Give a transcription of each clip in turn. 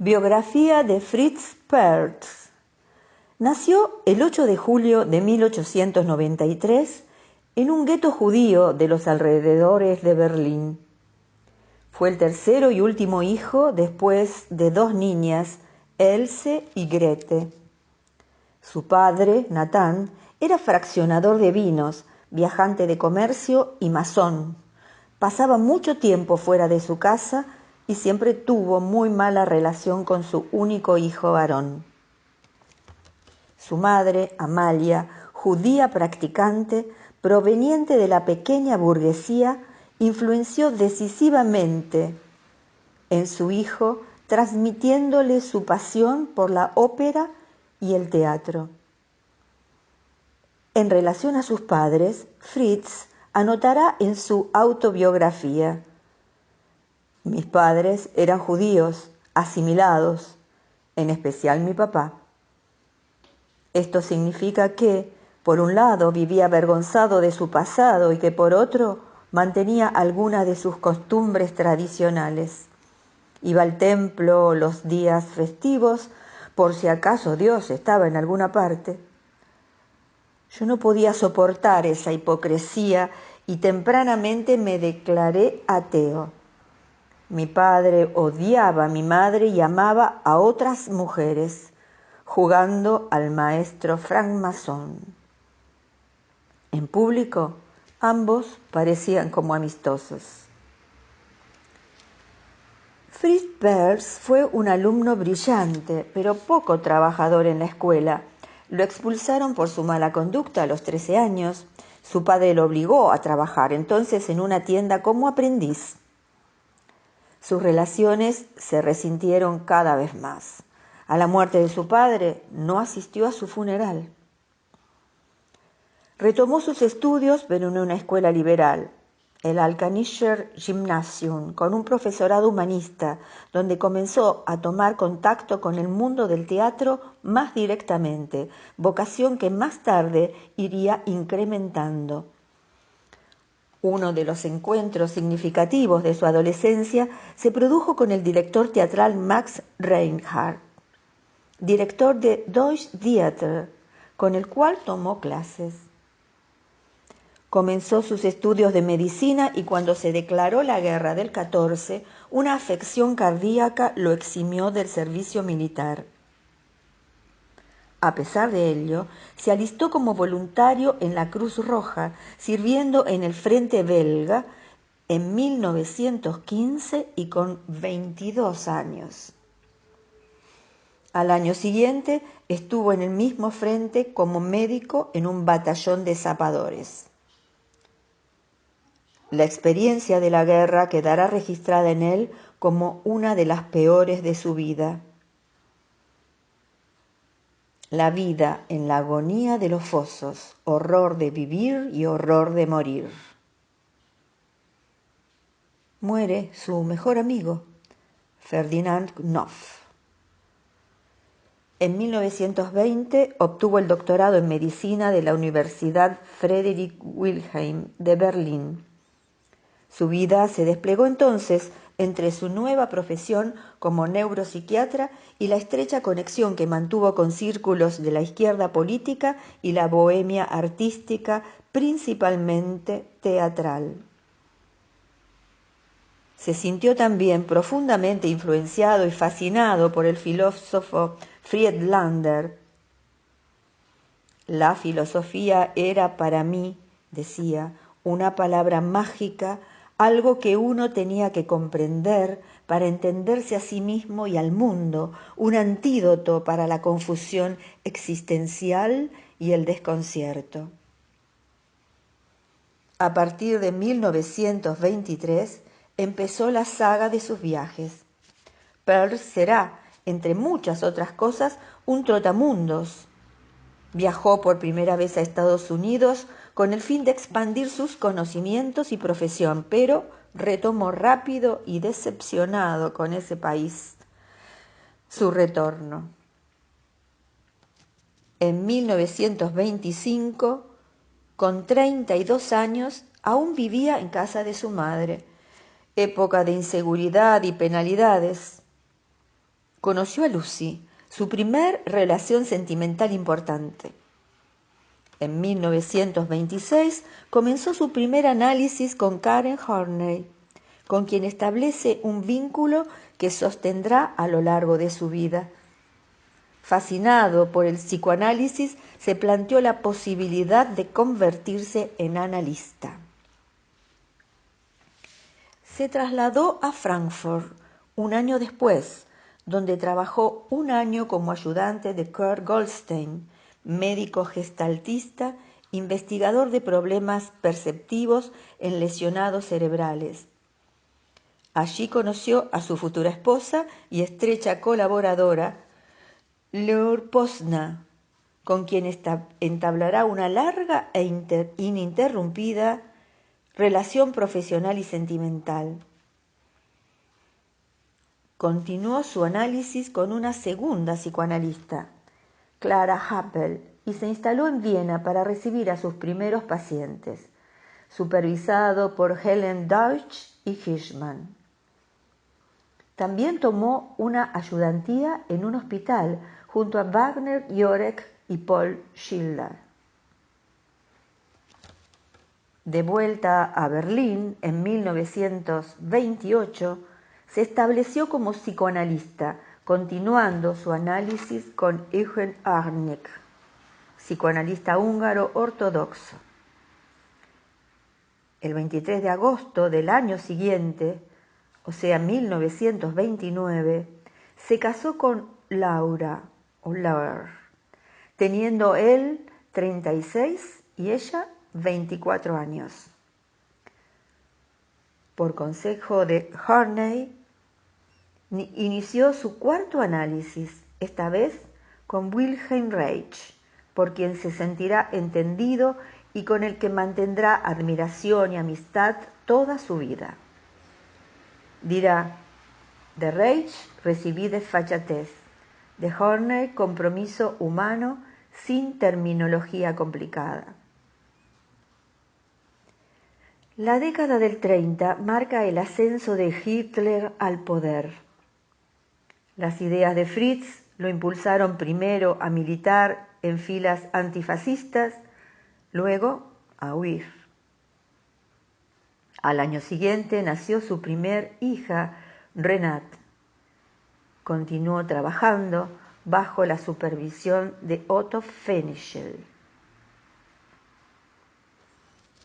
Biografía de Fritz Perls. Nació el 8 de julio de 1893 en un gueto judío de los alrededores de Berlín. Fue el tercero y último hijo después de dos niñas, Else y Grete. Su padre, Nathan, era fraccionador de vinos, viajante de comercio y masón. Pasaba mucho tiempo fuera de su casa y siempre tuvo muy mala relación con su único hijo varón. Su madre, Amalia, judía practicante, proveniente de la pequeña burguesía, influenció decisivamente en su hijo, transmitiéndole su pasión por la ópera y el teatro. En relación a sus padres, Fritz anotará en su autobiografía: mis padres eran judíos, asimilados, en especial mi papá. Esto significa que, por un lado, vivía avergonzado de su pasado y que, por otro, mantenía algunas de sus costumbres tradicionales. Iba al templo los días festivos, por si acaso Dios estaba en alguna parte. Yo no podía soportar esa hipocresía y tempranamente me declaré ateo. Mi padre odiaba a mi madre y amaba a otras mujeres, jugando al maestro francmasón. En público, ambos parecían como amistosos. Fritz Perls fue un alumno brillante, pero poco trabajador en la escuela. Lo expulsaron por su mala conducta a los 13 años. Su padre lo obligó a trabajar entonces en una tienda como aprendiz. Sus relaciones se resintieron cada vez más. A la muerte de su padre, no asistió a su funeral. Retomó sus estudios, pero en una escuela liberal, el Alkanischer Gymnasium, con un profesorado humanista, donde comenzó a tomar contacto con el mundo del teatro más directamente, vocación que más tarde iría incrementando. Uno de los encuentros significativos de su adolescencia se produjo con el director teatral Max Reinhardt, director de Deutsche Theater, con el cual tomó clases. Comenzó sus estudios de medicina y cuando se declaró la guerra del 14, una afección cardíaca lo eximió del servicio militar. A pesar de ello, se alistó como voluntario en la Cruz Roja, sirviendo en el frente belga en 1915 y con 22 años. Al año siguiente estuvo en el mismo frente como médico en un batallón de zapadores. La experiencia de la guerra quedará registrada en él como una de las peores de su vida. La vida en la agonía de los fosos, horror de vivir y horror de morir. Muere su mejor amigo, Ferdinand Knopf. En 1920 obtuvo el doctorado en medicina de la Universidad Friedrich Wilhelm de Berlín. Su vida se desplegó entonces entre su nueva profesión como neuropsiquiatra y la estrecha conexión que mantuvo con círculos de la izquierda política y la bohemia artística, principalmente teatral. Se sintió también profundamente influenciado y fascinado por el filósofo Friedlander. La filosofía era para mí, decía, una palabra mágica, algo que uno tenía que comprender para entenderse a sí mismo y al mundo, un antídoto para la confusión existencial y el desconcierto. A partir de 1923 empezó la saga de sus viajes. Perls será, entre muchas otras cosas, un trotamundos. Viajó por primera vez a Estados Unidos con el fin de expandir sus conocimientos y profesión, pero retomó rápido y decepcionado con ese país su retorno. En 1925, con 32 años, aún vivía en casa de su madre, época de inseguridad y penalidades. conoció a Lucy, su primer relación sentimental importante. En 1926 comenzó su primer análisis con Karen Horney, con quien establece un vínculo que sostendrá a lo largo de su vida. Fascinado por el psicoanálisis, se planteó la posibilidad de convertirse en analista. Se trasladó a Frankfurt un año después, donde trabajó un año como ayudante de Kurt Goldstein, médico gestaltista, investigador de problemas perceptivos en lesionados cerebrales. Allí conoció a su futura esposa y estrecha colaboradora, Laure Posner, con quien entablará una larga e ininterrumpida relación profesional y sentimental. Continuó su análisis con una segunda psicoanalista, Clara Happel, y se instaló en Viena para recibir a sus primeros pacientes, supervisado por Helen Deutsch y Hirschman. También tomó una ayudantía en un hospital junto a Wagner Jurek y Paul Schiller. De vuelta a Berlín en 1928, se estableció como psicoanalista, continuando su análisis con Eugen Harnik, psicoanalista húngaro ortodoxo. El 23 de agosto del año siguiente, o sea 1929, se casó con Laura, teniendo él 36 y ella 24 años. Por consejo de Horney, inició su cuarto análisis, esta vez con Wilhelm Reich, por quien se sentirá entendido y con el que mantendrá admiración y amistad toda su vida. Dirá: de Reich recibí desfachatez, de Horney compromiso humano sin terminología complicada. La década del 30 marca el ascenso de Hitler al poder. Las ideas de Fritz lo impulsaron primero a militar en filas antifascistas, luego a huir. Al año siguiente nació su primer hija, Renate. Continuó trabajando bajo la supervisión de Otto Pfennigsel.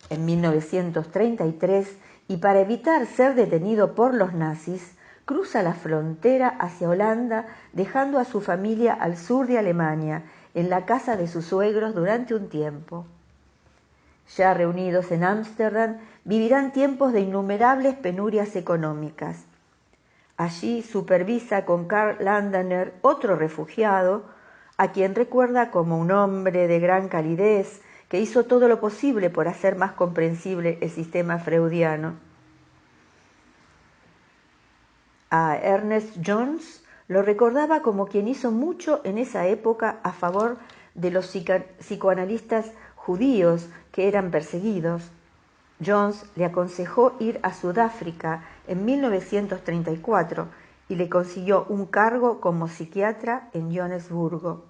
En 1933, y para evitar ser detenido por los nazis, cruza la frontera hacia Holanda, dejando a su familia al sur de Alemania, en la casa de sus suegros durante un tiempo. Ya reunidos en Ámsterdam, vivirán tiempos de innumerables penurias económicas. Allí supervisa con Karl Landener, otro refugiado, a quien recuerda como un hombre de gran calidez que hizo todo lo posible por hacer más comprensible el sistema freudiano. A Ernest Jones lo recordaba como quien hizo mucho en esa época a favor de los psicoanalistas judíos que eran perseguidos. Jones le aconsejó ir a Sudáfrica en 1934 y le consiguió un cargo como psiquiatra en Johannesburgo.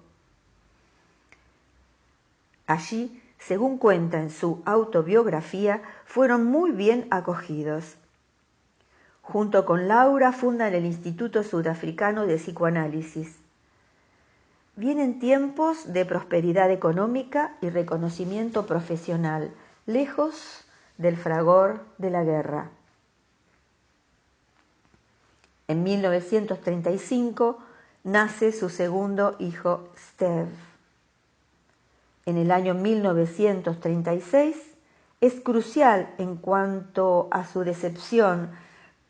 Allí, según cuenta en su autobiografía, fueron muy bien acogidos. Junto con Laura fundan el Instituto Sudafricano de Psicoanálisis. Vienen tiempos de prosperidad económica y reconocimiento profesional, lejos del fragor de la guerra. En 1935 nace su segundo hijo, Steve. En el año 1936 es crucial en cuanto a su decepción,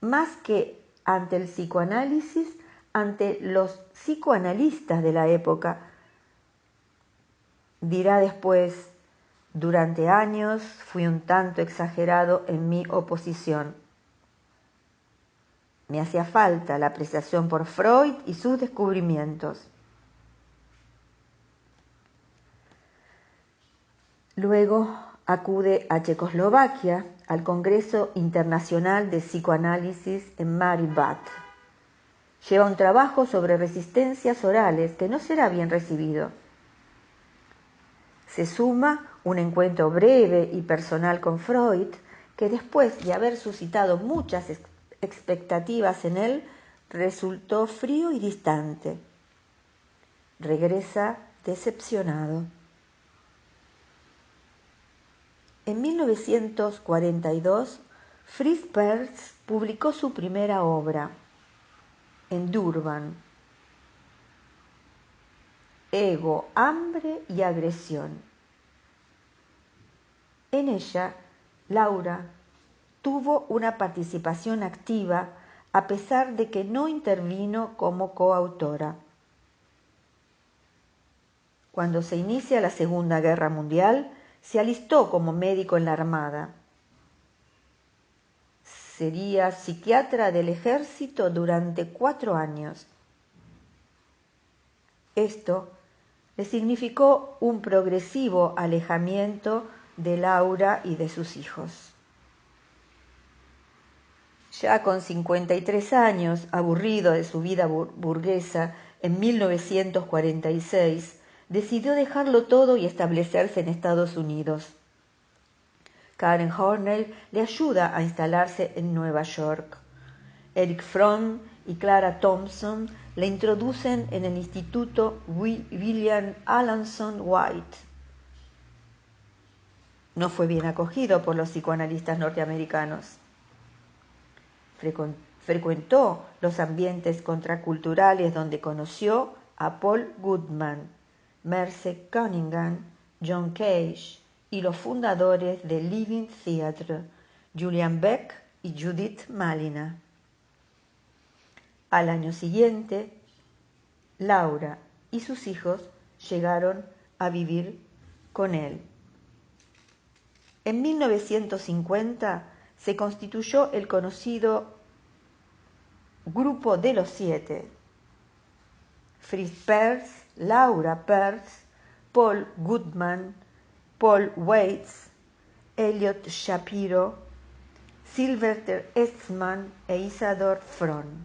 más que ante el psicoanálisis, ante los psicoanalistas de la época. Dirá después: durante años fui un tanto exagerado en mi oposición. Me hacía falta la apreciación por Freud y sus descubrimientos. Luego acude a Checoslovaquia al Congreso Internacional de Psicoanálisis en Marienbad. lleva un trabajo sobre resistencias orales que no será bien recibido. Se suma un encuentro breve y personal con Freud, que después de haber suscitado muchas expectativas en él, resultó frío y distante. Regresa decepcionado. En 1942, Fritz Perls publicó su primera obra, en Durban, Ego, hambre y agresión. En ella, Laura tuvo una participación activa a pesar de que no intervino como coautora. Cuando se inicia la Segunda Guerra Mundial, se alistó como médico en la Armada. Sería psiquiatra del ejército durante 4 años. Esto le significó un progresivo alejamiento de Laura y de sus hijos. Ya con 53 años, aburrido de su vida burguesa, en 1946, decidió dejarlo todo y establecerse en Estados Unidos. Karen Horney le ayuda a instalarse en Nueva York. Erich Fromm y Clara Thompson le introducen en el Instituto William Alanson White. No fue bien acogido por los psicoanalistas norteamericanos. Frecuentó los ambientes contraculturales donde conoció a Paul Goodman, Merce Cunningham, John Cage y los fundadores de Living Theatre, Julian Beck y Judith Malina. Al año siguiente, Laura y sus hijos llegaron a vivir con él. En 1950 se constituyó el conocido Grupo de los 7. Fritz Perls, Laura Perls, Paul Goodman, Paul Weitz, Elliot Shapiro, Sylvester Eastman e Isadore Fromm.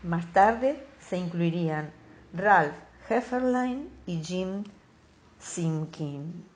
Más tarde se incluirían Ralph Hefferlein y Jim Simkin.